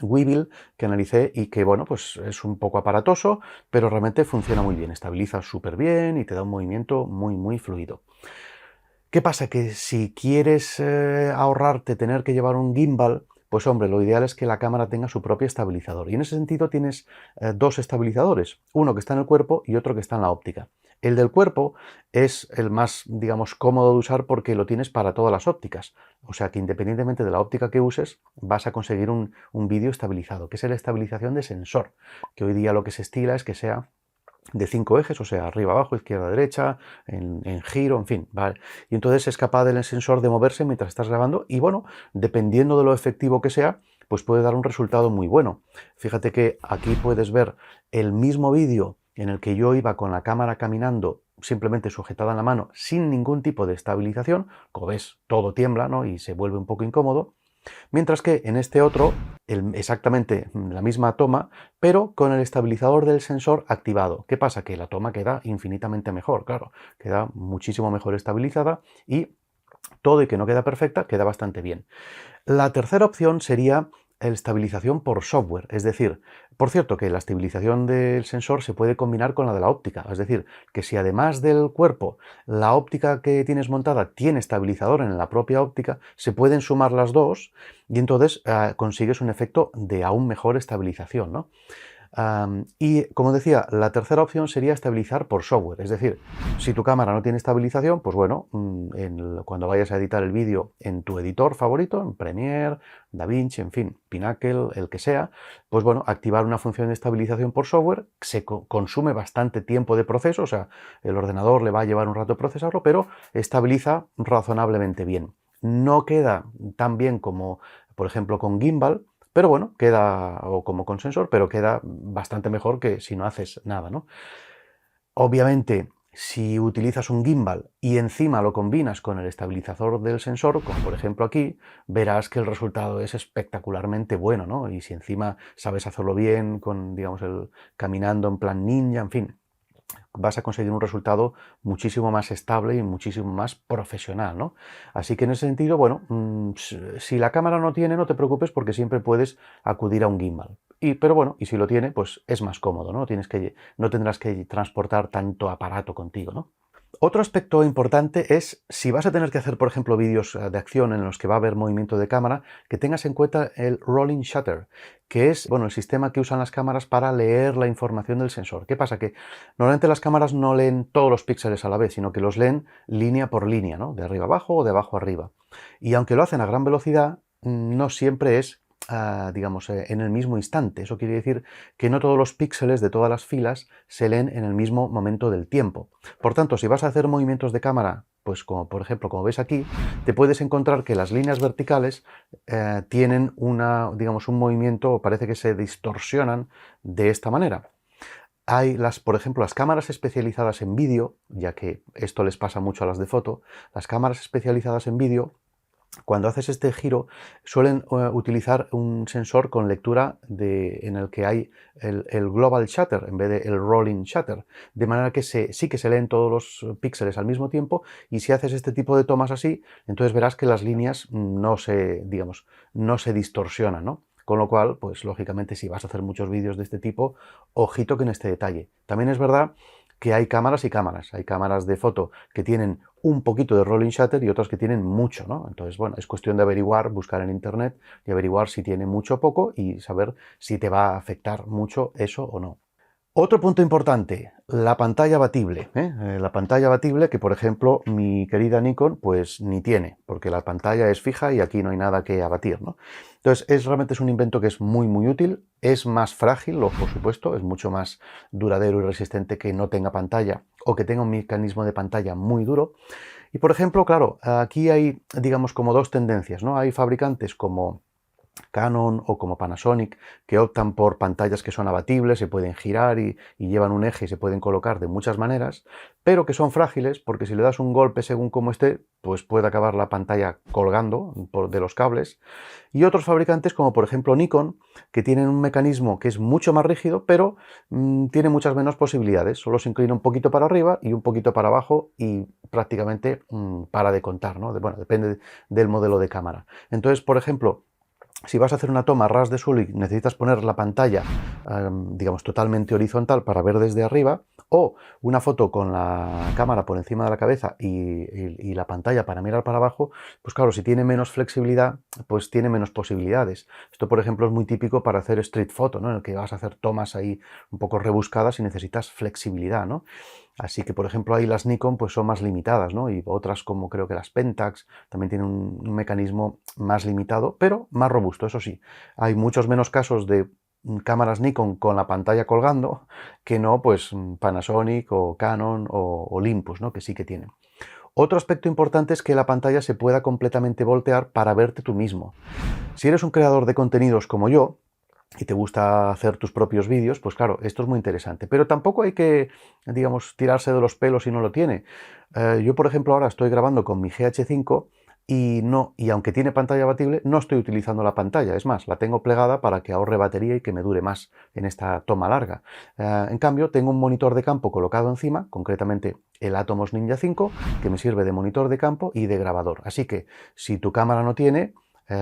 Weevil, que analicé y que, bueno, pues es un poco aparatoso, pero realmente funciona muy bien, estabiliza súper bien y te da un movimiento muy, muy fluido. ¿Qué pasa? Que si quieres ahorrarte tener que llevar un gimbal, pues hombre, lo ideal es que la cámara tenga su propio estabilizador. Y en ese sentido tienes dos estabilizadores, uno que está en el cuerpo y otro que está en la óptica. El del cuerpo es el más, digamos, cómodo de usar porque lo tienes para todas las ópticas. O sea que independientemente de la óptica que uses, vas a conseguir un vídeo estabilizado, que es la estabilización de sensor, que hoy día lo que se estila es que sea de 5 ejes, o sea, arriba, abajo, izquierda, derecha, en giro, en fin, ¿vale? Y entonces es capaz del sensor de moverse mientras estás grabando y, bueno, dependiendo de lo efectivo que sea, pues puede dar un resultado muy bueno. Fíjate que aquí puedes ver el mismo vídeo en el que yo iba con la cámara caminando simplemente sujetada en la mano sin ningún tipo de estabilización. Como ves, todo tiembla, ¿no?, y se vuelve un poco incómodo. Mientras que en este otro, exactamente la misma toma, pero con el estabilizador del sensor activado. ¿Qué pasa? Que la toma queda infinitamente mejor, claro, queda muchísimo mejor estabilizada y todo y que no queda perfecta, queda bastante bien. La tercera opción sería la estabilización por software, es decir, por cierto que la estabilización del sensor se puede combinar con la de la óptica, es decir, que si además del cuerpo la óptica que tienes montada tiene estabilizador en la propia óptica, se pueden sumar las dos y entonces consigues un efecto de aún mejor estabilización, ¿no? Y como decía, la tercera opción sería estabilizar por software, es decir, si tu cámara no tiene estabilización, pues bueno, cuando vayas a editar el vídeo en tu editor favorito, en Premiere, DaVinci, en fin, Pinnacle, el que sea, pues bueno, activar una función de estabilización por software se consume bastante tiempo de proceso, o sea, el ordenador le va a llevar un rato procesarlo, pero estabiliza razonablemente bien. No queda tan bien como, por ejemplo, con Gimbal, pero bueno, queda, o como con sensor, pero queda bastante mejor que si no haces nada, ¿no? Obviamente, si utilizas un gimbal y encima lo combinas con el estabilizador del sensor, como por ejemplo aquí, verás que el resultado es espectacularmente bueno, ¿no? Y si encima sabes hacerlo bien, con, digamos, caminando en plan ninja, en fin, vas a conseguir un resultado muchísimo más estable y muchísimo más profesional, ¿no? Así que en ese sentido, bueno, si la cámara no tiene, no te preocupes porque siempre puedes acudir a un gimbal. Pero bueno, y si lo tiene, pues es más cómodo, ¿no? No tendrás que transportar tanto aparato contigo, ¿no? Otro aspecto importante es, si vas a tener que hacer, por ejemplo, vídeos de acción en los que va a haber movimiento de cámara, que tengas en cuenta el rolling shutter, que es, bueno, el sistema que usan las cámaras para leer la información del sensor. ¿Qué pasa? Que normalmente las cámaras no leen todos los píxeles a la vez, sino que los leen línea por línea, ¿no? De arriba abajo o de abajo arriba. Y aunque lo hacen a gran velocidad, no siempre es digamos, en el mismo instante. Eso quiere decir que no todos los píxeles de todas las filas se leen en el mismo momento del tiempo. Por tanto, si vas a hacer movimientos de cámara, pues como por ejemplo, como ves aquí, te puedes encontrar que las líneas verticales tienen digamos, un movimiento, o parece que se distorsionan de esta manera. Hay por ejemplo, las cámaras especializadas en vídeo, ya que esto les pasa mucho a las de foto, las cámaras especializadas en vídeo, cuando haces este giro, suelen utilizar un sensor con lectura en el que hay el global shutter en vez de el rolling shutter, de manera que sí que se leen todos los píxeles al mismo tiempo, y si haces este tipo de tomas así, entonces verás que las líneas digamos, no se distorsionan, ¿no? Con lo cual, pues lógicamente, si vas a hacer muchos vídeos de este tipo, ojito con este detalle. También es verdad que hay cámaras y cámaras. Hay cámaras de foto que tienen un poquito de rolling shutter y otras que tienen mucho, ¿no? Entonces, bueno, es cuestión de averiguar, buscar en internet y averiguar si tiene mucho o poco y saber si te va a afectar mucho eso o no. Otro punto importante, la pantalla abatible. La pantalla abatible que, por ejemplo, mi querida Nikon pues ni tiene, porque la pantalla es fija y aquí no hay nada que abatir, ¿no? Entonces, realmente es un invento que es muy, muy útil. Es más frágil, por supuesto, es mucho más duradero y resistente que no tenga pantalla o que tenga un mecanismo de pantalla muy duro. Y, por ejemplo, claro, aquí hay, digamos, como dos tendencias, ¿no? Hay fabricantes como Canon o como Panasonic, que optan por pantallas que son abatibles, se pueden girar y llevan un eje y se pueden colocar de muchas maneras, pero que son frágiles porque si le das un golpe según como esté, pues puede acabar la pantalla colgando de los cables. Y otros fabricantes, como por ejemplo Nikon, que tienen un mecanismo que es mucho más rígido, pero tiene muchas menos posibilidades. Solo se inclina un poquito para arriba y un poquito para abajo y prácticamente para de contar, ¿no? Bueno, depende del modelo de cámara. Entonces, por ejemplo, si vas a hacer una toma a ras de suelo y necesitas poner la pantalla, digamos, totalmente horizontal para ver desde arriba, o una foto con la cámara por encima de la cabeza y la pantalla para mirar para abajo, pues claro, si tiene menos flexibilidad, pues tiene menos posibilidades. Esto, por ejemplo, es muy típico para hacer street photo, ¿no? En el que vas a hacer tomas ahí un poco rebuscadas y necesitas flexibilidad, ¿no? Así que, por ejemplo, ahí las Nikon pues son más limitadas, ¿no? Y otras como creo que las Pentax también tienen un mecanismo más limitado, pero más robusto, eso sí. Hay muchos menos casos de cámaras Nikon con la pantalla colgando que no, pues Panasonic o Canon o Olympus, ¿no? Que sí que tienen. Otro aspecto importante es que la pantalla se pueda completamente voltear para verte tú mismo. Si eres un creador de contenidos como yo, y te gusta hacer tus propios vídeos, pues claro, esto es muy interesante. Pero tampoco hay que, digamos, tirarse de los pelos si no lo tiene. Yo, por ejemplo, ahora estoy grabando con mi GH5 y aunque tiene pantalla abatible, no estoy utilizando la pantalla. Es más, la tengo plegada para que ahorre batería y que me dure más en esta toma larga. En cambio, tengo un monitor de campo colocado encima, concretamente el Atomos Ninja 5, que me sirve de monitor de campo y de grabador. Así que, si tu cámara no tiene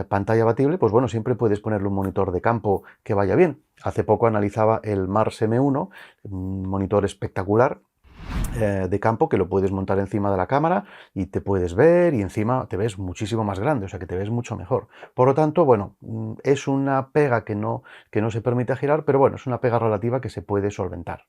pantalla abatible, pues bueno, siempre puedes ponerle un monitor de campo que vaya bien. Hace poco analizaba el Mars M1, un monitor espectacular de campo que lo puedes montar encima de la cámara y te puedes ver y encima te ves muchísimo más grande, o sea que te ves mucho mejor. Por lo tanto, bueno, es una pega que no se permite girar, pero bueno, es una pega relativa que se puede solventar.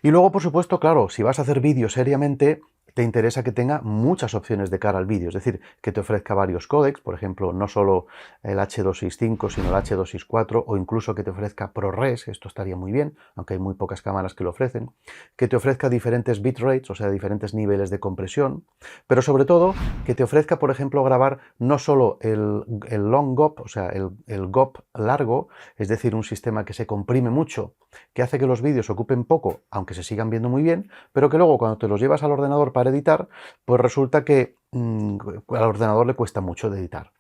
Y luego, por supuesto, claro, si vas a hacer vídeo seriamente, te interesa que tenga muchas opciones de cara al vídeo, es decir, que te ofrezca varios códecs, por ejemplo, no solo el H265, sino el H264, o incluso que te ofrezca ProRes, esto estaría muy bien, aunque hay muy pocas cámaras que lo ofrecen, que te ofrezca diferentes bitrates, o sea, diferentes niveles de compresión, pero sobre todo que te ofrezca, por ejemplo, grabar no solo el long GOP, o sea, el GOP largo, es decir, un sistema que se comprime mucho, que hace que los vídeos ocupen poco, aunque se sigan viendo muy bien, pero que luego cuando te los llevas al ordenador para editar, pues resulta que al ordenador le cuesta mucho de editar.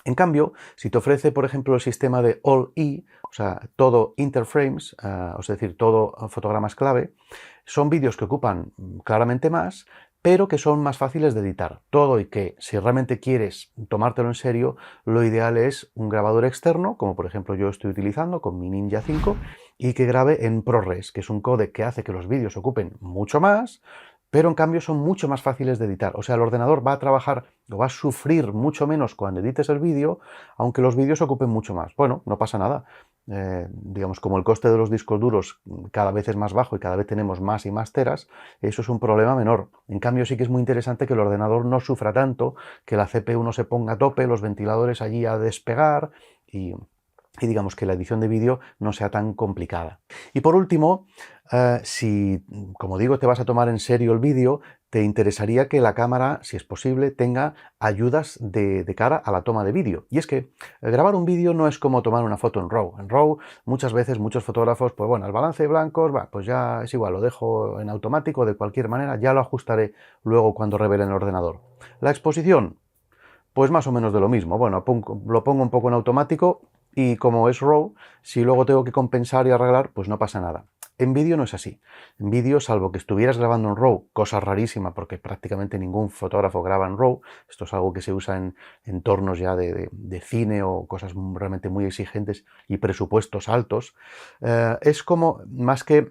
En cambio, si te ofrece, por ejemplo, el sistema de All-E, o sea, todo interframes, es decir, todo fotogramas clave, son vídeos que ocupan claramente más, pero que son más fáciles de editar. Todo y que, si realmente quieres tomártelo en serio, lo ideal es un grabador externo, como por ejemplo yo estoy utilizando con mi Ninja 5, y que grabe en ProRes, que es un códec que hace que los vídeos ocupen mucho más, pero en cambio son mucho más fáciles de editar. O sea, el ordenador va a trabajar o va a sufrir mucho menos cuando edites el vídeo, aunque los vídeos ocupen mucho más. Bueno, no pasa nada. Digamos, como el coste de los discos duros cada vez es más bajo y cada vez tenemos más y más teras, eso es un problema menor. En cambio, sí que es muy interesante que el ordenador no sufra tanto, que la CPU no se ponga a tope, los ventiladores allí a despegar y digamos que la edición de vídeo no sea tan complicada. Y por último, si, como digo, te vas a tomar en serio el vídeo, te interesaría que la cámara, si es posible, tenga ayudas de cara a la toma de vídeo. Y es que grabar un vídeo no es como tomar una foto en RAW. En RAW, muchas veces, muchos fotógrafos, pues bueno, el balance de blancos, pues ya es igual, lo dejo en automático de cualquier manera, ya lo ajustaré luego cuando revele en el ordenador. La exposición, pues más o menos de lo mismo. Bueno, lo pongo un poco en automático y como es RAW, si luego tengo que compensar y arreglar, pues no pasa nada. En vídeo no es así. En vídeo, salvo que estuvieras grabando en RAW, cosa rarísima porque prácticamente ningún fotógrafo graba en RAW, esto es algo que se usa en entornos ya de cine o cosas realmente muy exigentes y presupuestos altos, es como más que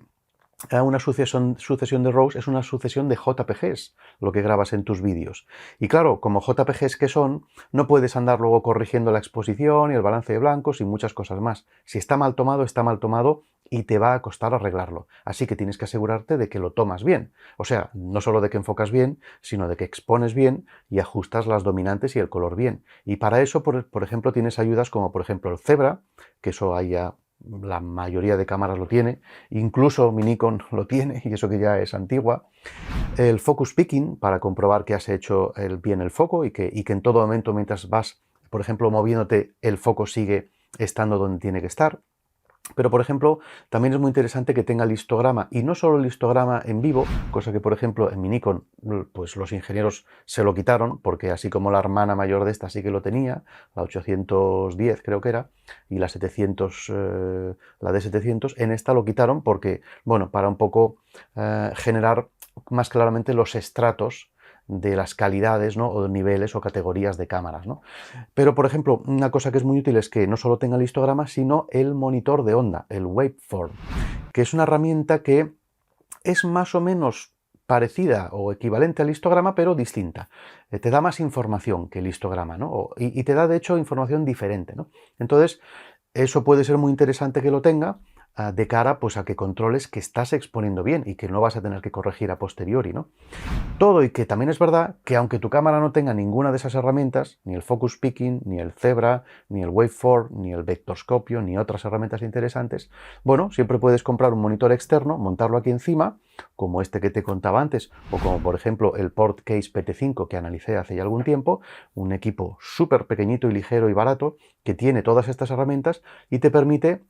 una sucesión de RAWs, es una sucesión de JPGs, lo que grabas en tus vídeos. Y claro, como JPGs que son, no puedes andar luego corrigiendo la exposición y el balance de blancos y muchas cosas más. Si está mal tomado y te va a costar arreglarlo. Así que tienes que asegurarte de que lo tomas bien. O sea, no solo de que enfocas bien, sino de que expones bien y ajustas las dominantes y el color bien. Y para eso, por ejemplo, tienes ayudas como por ejemplo el Zebra, que eso hay ya la mayoría de cámaras lo tiene, incluso mi Nikon lo tiene, y eso que ya es antigua. El Focus Picking, para comprobar que has hecho bien el foco y que en todo momento, mientras vas, por ejemplo, moviéndote, el foco sigue estando donde tiene que estar. Pero, por ejemplo, también es muy interesante que tenga el histograma, y no solo el histograma en vivo, cosa que, por ejemplo, en mi Nikon, pues los ingenieros se lo quitaron, porque así como la hermana mayor de esta sí que lo tenía, la 810 creo que era, y la 700, la D700, en esta lo quitaron porque, bueno, para un poco generar más claramente los estratos de las calidades, ¿no? O niveles o categorías de cámaras, ¿no? Pero, por ejemplo, una cosa que es muy útil es que no solo tenga el histograma, sino el monitor de onda, el waveform, que es una herramienta que es más o menos parecida o equivalente al histograma, pero distinta. Te da más información que el histograma, ¿no? Y te da, de hecho, información diferente, ¿no? Entonces, eso puede ser muy interesante que lo tenga, de cara pues, a que controles que estás exponiendo bien y que no vas a tener que corregir a posteriori, ¿no? Todo, y que también es verdad que aunque tu cámara no tenga ninguna de esas herramientas, ni el Focus Picking, ni el Zebra, ni el Waveform, ni el Vectorscopio, ni otras herramientas interesantes, bueno, siempre puedes comprar un monitor externo, montarlo aquí encima, como este que te contaba antes, o como por ejemplo el Portcase PT5 que analicé hace ya algún tiempo, un equipo súper pequeñito y ligero y barato que tiene todas estas herramientas y te permite,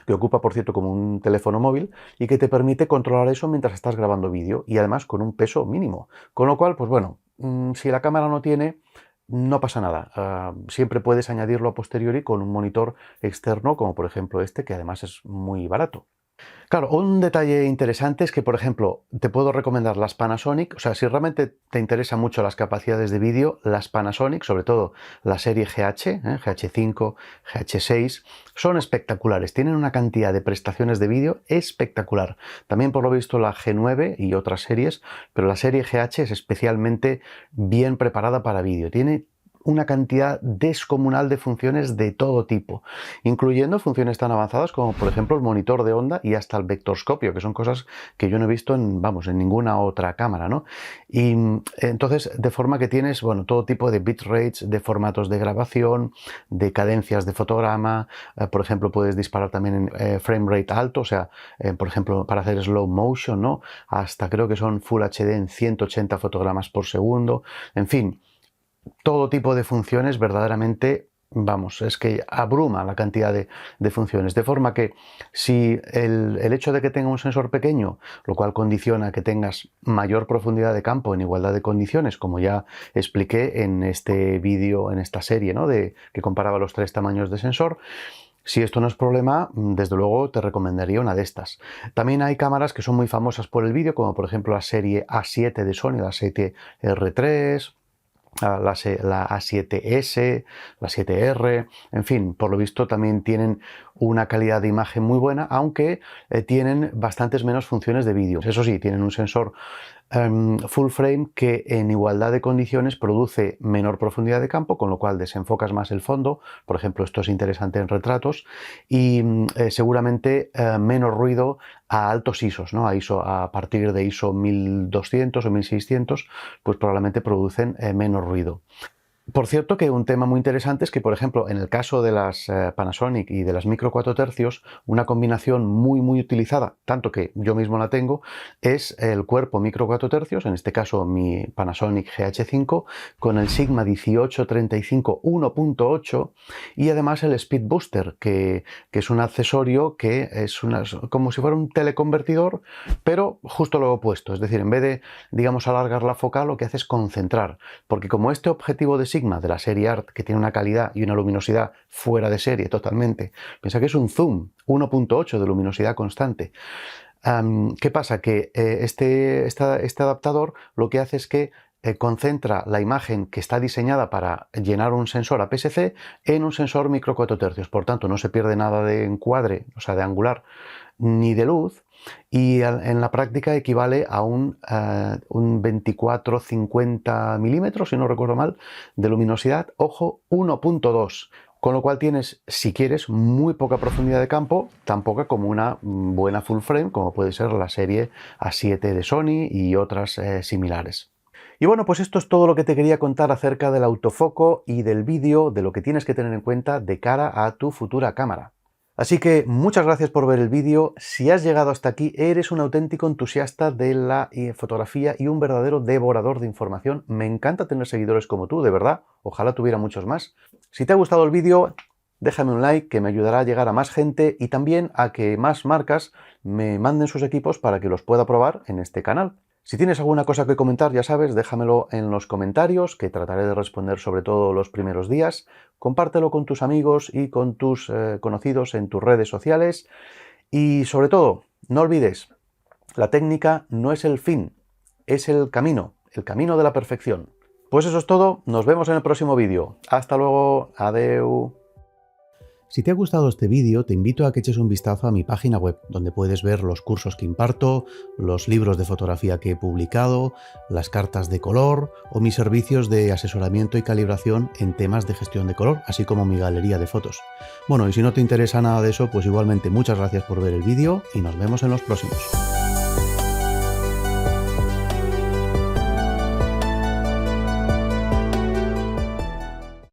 que ocupa, por cierto, como un teléfono móvil, y que te permite controlar eso mientras estás grabando vídeo, y además con un peso mínimo. Con lo cual, pues bueno, si la cámara no tiene, no pasa nada. Siempre puedes añadirlo a posteriori con un monitor externo, como por ejemplo este, que además es muy barato. Claro, un detalle interesante es que, por ejemplo, te puedo recomendar las Panasonic, o sea, si realmente te interesan mucho las capacidades de vídeo, las Panasonic, sobre todo la serie GH, GH5, GH6, son espectaculares, tienen una cantidad de prestaciones de vídeo espectacular. También por lo visto la G9 y otras series, pero la serie GH es especialmente bien preparada para vídeo, tiene una cantidad descomunal de funciones de todo tipo, incluyendo funciones tan avanzadas como por ejemplo el monitor de onda y hasta el vectorscopio, que son cosas que yo no he visto en, vamos, en ninguna otra cámara, ¿no? Y entonces, de forma que tienes, bueno, todo tipo de bitrates, de formatos de grabación, de cadencias de fotograma, por ejemplo, puedes disparar también en frame rate alto, o sea, por ejemplo, para hacer slow motion, ¿no? Hasta creo que son Full HD en 180 fotogramas por segundo, en fin, todo tipo de funciones verdaderamente, vamos, es que abruma la cantidad de funciones, de forma que si el hecho de que tenga un sensor pequeño, lo cual condiciona que tengas mayor profundidad de campo en igualdad de condiciones, como ya expliqué en este vídeo, en esta serie, ¿no? Que comparaba los 3 tamaños de sensor. Si esto no es problema, desde luego te recomendaría una de estas. También hay cámaras que son muy famosas por el vídeo, como por ejemplo la serie A7 de Sony, la 7R3, la A7S, la 7R, en fin, por lo visto también tienen una calidad de imagen muy buena, aunque tienen bastantes menos funciones de vídeo. Eso sí, tienen un sensor full frame que en igualdad de condiciones produce menor profundidad de campo, con lo cual desenfocas más el fondo. Por ejemplo, esto es interesante en retratos, y seguramente menos ruido a altos ISOs, ¿no? A partir de ISO 1200 o 1600, pues probablemente producen menos ruido. Por cierto, que un tema muy interesante es que, por ejemplo, en el caso de las Panasonic y de las micro 4 tercios, una combinación muy utilizada, tanto que yo mismo la tengo, es el cuerpo micro 4 tercios, en este caso mi Panasonic GH5, con el Sigma 1835 1.8 y además el Speed Booster, que es un accesorio que es como si fuera un teleconvertidor, pero justo lo opuesto. Es decir, en vez de, digamos, alargar la focal, lo que hace es concentrar, porque como este objetivo de Sigma de la serie ART, que tiene una calidad y una luminosidad fuera de serie totalmente, piensa que es un zoom 1.8 de luminosidad constante. ¿Qué pasa? Que este adaptador lo que hace es que concentra la imagen que está diseñada para llenar un sensor APS-C en un sensor micro 4 tercios. Por tanto, no se pierde nada de encuadre, o sea, de angular, ni de luz, y en la práctica equivale a un 24-50 milímetros, si no recuerdo mal, de luminosidad, ojo, 1.2. Con lo cual tienes, si quieres, muy poca profundidad de campo, tan poca como una buena full frame, como puede ser la serie A7 de Sony y otras similares. Y bueno, pues esto es todo lo que te quería contar acerca del autofoco y del vídeo, de lo que tienes que tener en cuenta de cara a tu futura cámara. Así que muchas gracias por ver el vídeo. Si has llegado hasta aquí, eres un auténtico entusiasta de la fotografía y un verdadero devorador de información. Me encanta tener seguidores como tú, de verdad. Ojalá tuviera muchos más. Si te ha gustado el vídeo, déjame un like, que me ayudará a llegar a más gente y también a que más marcas me manden sus equipos para que los pueda probar en este canal. Si tienes alguna cosa que comentar, ya sabes, déjamelo en los comentarios, que trataré de responder sobre todo los primeros días. Compártelo con tus amigos y con tus conocidos en tus redes sociales. Y sobre todo, no olvides, la técnica no es el fin, es el camino de la perfección. Pues eso es todo, nos vemos en el próximo vídeo. Hasta luego, adeu. Si te ha gustado este vídeo, te invito a que eches un vistazo a mi página web, donde puedes ver los cursos que imparto, los libros de fotografía que he publicado, las cartas de color o mis servicios de asesoramiento y calibración en temas de gestión de color, así como mi galería de fotos. Bueno, y si no te interesa nada de eso, pues igualmente muchas gracias por ver el vídeo y nos vemos en los próximos.